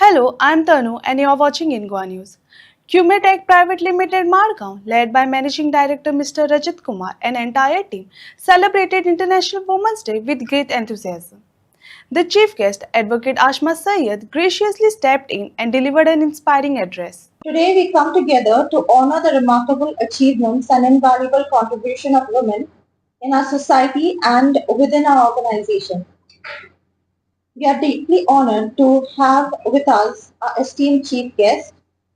Hello, I'm Tanu and you're watching Ingwa News. Qmetech Private Limited Margao, led by Managing Director Mr. Rajat Kumar and entire team, celebrated International Women's Day with great enthusiasm. The chief guest, Advocate Ashma Syed, graciously stepped in and delivered an inspiring address. Today we come together to honor the remarkable achievements and invaluable contribution of women in our society and within our organization. We are deeply honored to have with us our esteemed chief guest.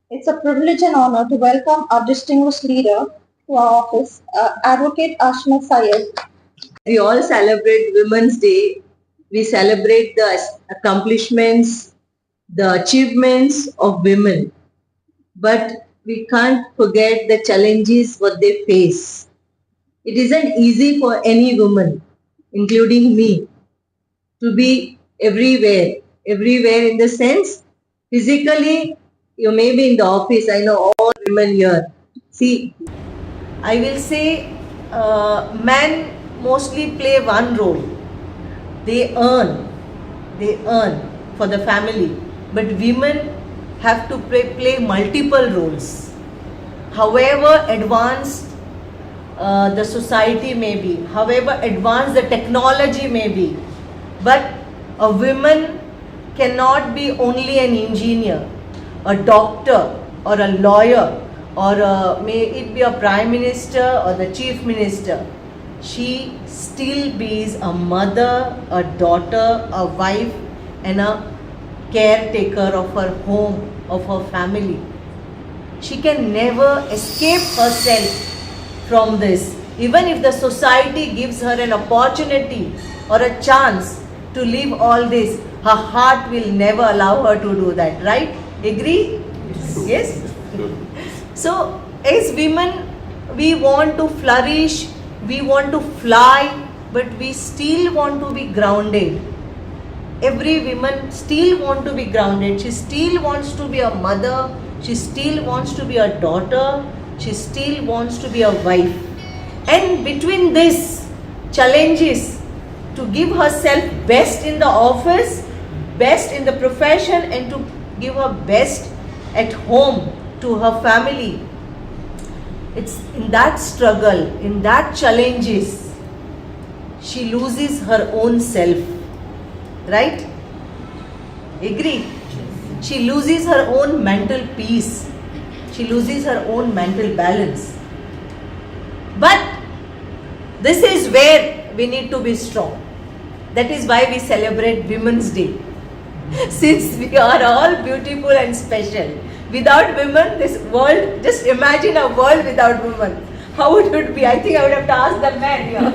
It's a privilege and honor to welcome our distinguished leader to our office, Advocate Ashma Syed. We all celebrate Women's Day. We celebrate the accomplishments, the achievements of women. But we can't forget the challenges what they face. It isn't easy for any woman, including me, to be everywhere. Everywhere in the sense, physically, you may be in the office. I know all women here. See, I will say men mostly play one role. They earn for the family. But women have to play multiple roles. However advanced the society may be, however advanced the technology may be, but a woman cannot be only an engineer, a doctor or a lawyer, or may it be a prime minister or the chief minister. She still be a mother, a daughter, a wife, and a caretaker of her home, of her family. She can never escape herself from this. Even if the society gives her an opportunity or a chance to leave all this, her heart will never allow her to do that, right? Agree? Yes? So, as women, we want to flourish, we want to fly, but we still want to be grounded. Every woman still want to be grounded. She still wants to be a mother, she still wants to be a daughter, she still wants to be a wife. And between these challenges, to give herself best in the office, best in the profession, and to give her best at home to her family, it's in that struggle, in that challenges, she loses her own self. Right? Agree? She loses her own mental peace. She loses her own mental balance. But this is where we need to be strong. That is why we celebrate Women's Day. Since we are all beautiful and special. Without women, this world, just imagine a world without women. How it would be? I think I would have to ask the men here.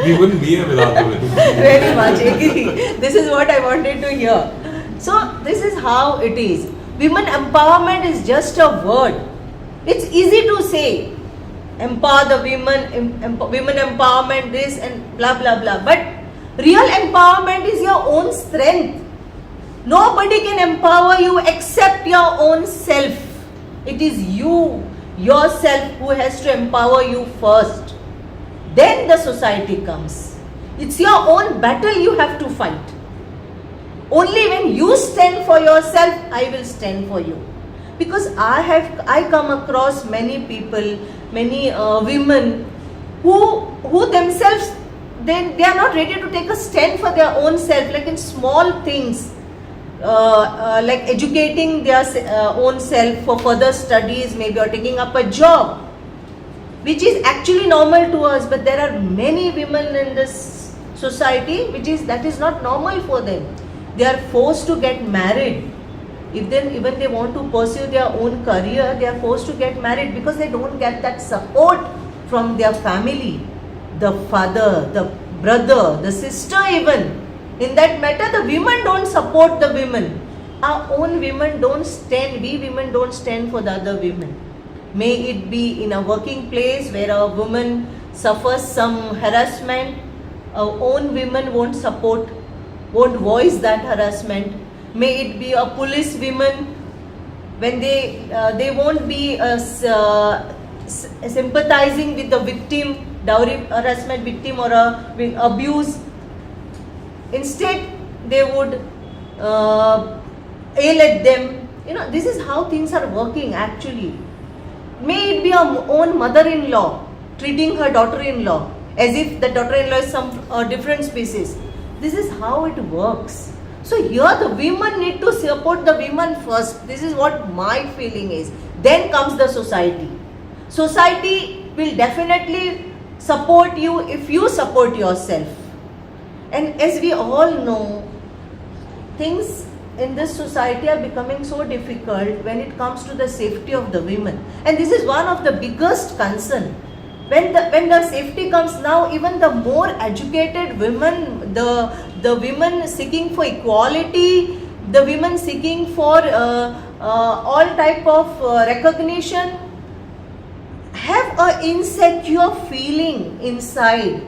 We wouldn't be here without women. Very much agree. This is what I wanted to hear. So this is how it is. Women empowerment is just a word. It's easy to say, empower the women, women empowerment this and blah blah blah. But real empowerment is your own strength. Nobody can empower you except your own self. It is you, yourself, who has to empower you first. Then the society comes. It's your own battle you have to fight. Only when you stand for yourself, I will stand for you. Because I come across many people, many women who themselves, they are not ready to take a stand for their own self, like in small things, like educating their own self for further studies, maybe, or taking up a job, which is actually normal to us, but there are many women in this society that is not normal for them. They are forced to get married. If then even they want to pursue their own career, they are forced to get married because they don't get that support from their family, the father, the brother, the sister even. In that matter, the women don't support the women. Our own women don't stand, we women don't stand for the other women. May it be in a working place where a woman suffers some harassment, our own women won't support, won't voice that harassment. May it be a police women, when they won't be sympathizing with the victim, dowry harassment victim or abuse. Instead, they would yell at them. This is how things are working actually. May it be our own mother-in-law treating her daughter-in-law as if the daughter-in-law is some different species. This is how it works. So here the women need to support the women first. This is what my feeling is. Then comes the society. Society will definitely support you if you support yourself. And as we all know, things in this society are becoming so difficult when it comes to the safety of the women. And this is one of the biggest concern. When the safety comes now, even the more educated women, the women seeking for equality, the women seeking for all type of recognition, have a insecure feeling inside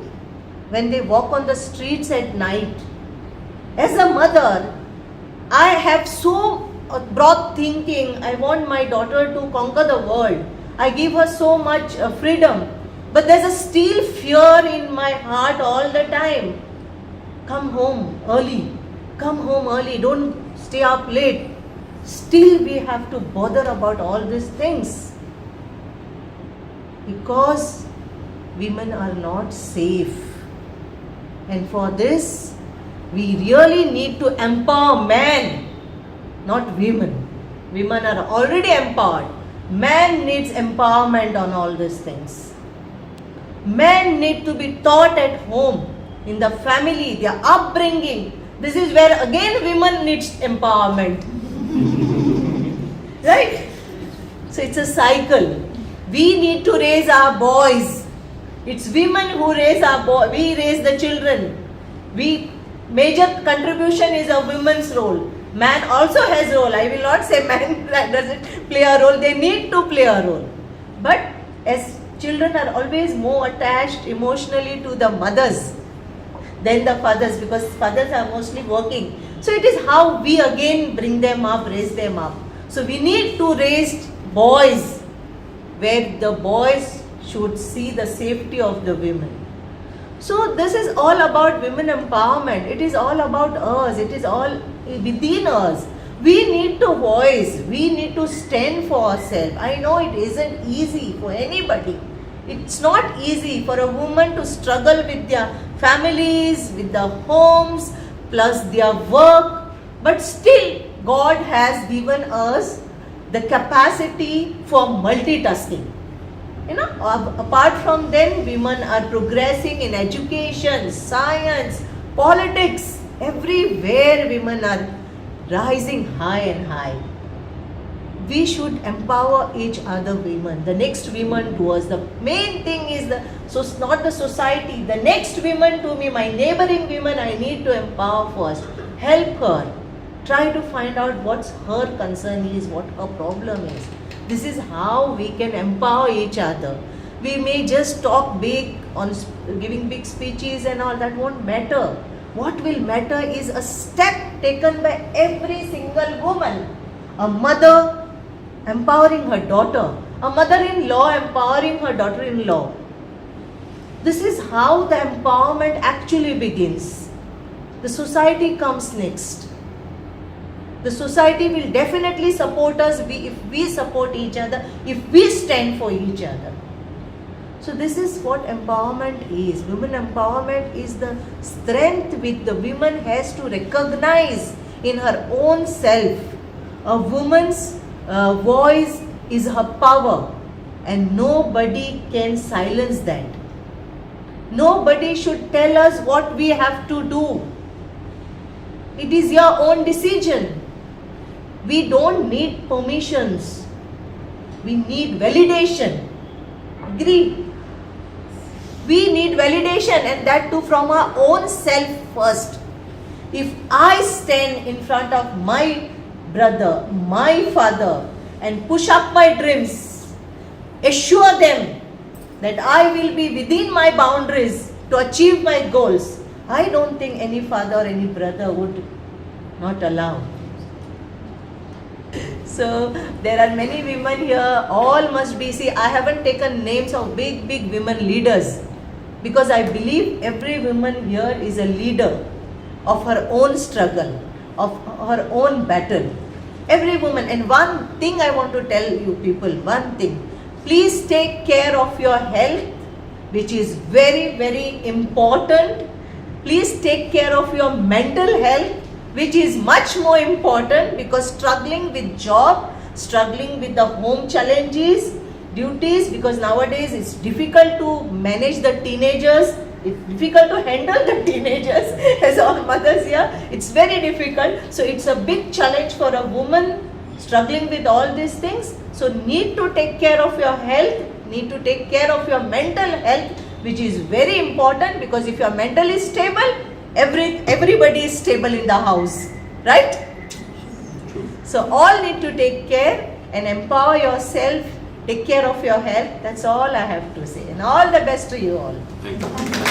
when they walk on the streets at night. As a mother, I have so broad thinking. I want my daughter to conquer the world. I give her so much freedom. But there's a still fear in my heart all the time. Come home early. Come home early. Don't stay up late. Still we have to bother about all these things. Because women are not safe. And for this, we really need to empower men, not women. Women are already empowered. Man needs empowerment on all these things. Men need to be taught at home, in the family, their upbringing. This is where again women needs empowerment. Right? So it's a cycle. We need to raise our boys. It's women who raise our boys. We raise the children. Major contribution is a woman's role. Man also has role. I will not say man doesn't play a role. They need to play a role. But as children are always more attached emotionally to the mothers than the fathers, because fathers are mostly working. So it is how we again bring them up, raise them up. So we need to raise boys where the boys should see the safety of the women. So this is all about women empowerment. It is all about us. It is all within us. We need to voice. We need to stand for ourselves. I know it isn't easy for anybody. It's not easy for a woman to struggle with their families, with their homes, plus their work. But still, God has given us the capacity for multitasking. Apart from them, women are progressing in education, science, politics. Everywhere women are rising high and high. We should empower each other women. The next women to us. The main thing is not the society. The next women to me, my neighboring women, I need to empower first. Help her. Try to find out what's her concern is, what her problem is. This is how we can empower each other. We may just talk big on giving big speeches and all, that won't matter. What will matter is a step taken by every single woman. A mother empowering her daughter. A mother-in-law empowering her daughter-in-law. This is how the empowerment actually begins. The society comes next. The society will definitely support us if we support each other, if we stand for each other. So this is what empowerment is. Women empowerment is the strength which the woman has to recognize in her own self. A woman's voice is her power, and nobody can silence that. Nobody should tell us what we have to do. It is your own decision. We don't need permissions. We need validation. Agree? We need validation, and that too from our own self first. If I stand in front of my brother, my father, and push up my dreams, assure them that I will be within my boundaries to achieve my goals, I don't think any father or any brother would not allow. So there are many women here, all must be, see, I haven't taken names of big women leaders, because I believe every woman here is a leader of her own struggle. of her own battle. Every woman, and one thing I want to tell you people, one thing, please take care of your health, which is very, very important. Please take care of your mental health, which is much more important, because struggling with job, struggling with the home challenges, duties, because nowadays it's difficult to manage the teenagers, it's difficult to handle the teenagers as all mothers here, it's very difficult. So it's a big challenge for a woman struggling with all these things. So need to take care of your health, need to take care of your mental health, which is very important, because if you are mentally stable, everybody is stable in the house, right? So all need to take care and empower yourself, take care of your health. That's all I have to say, and all the best to you all. Thank you.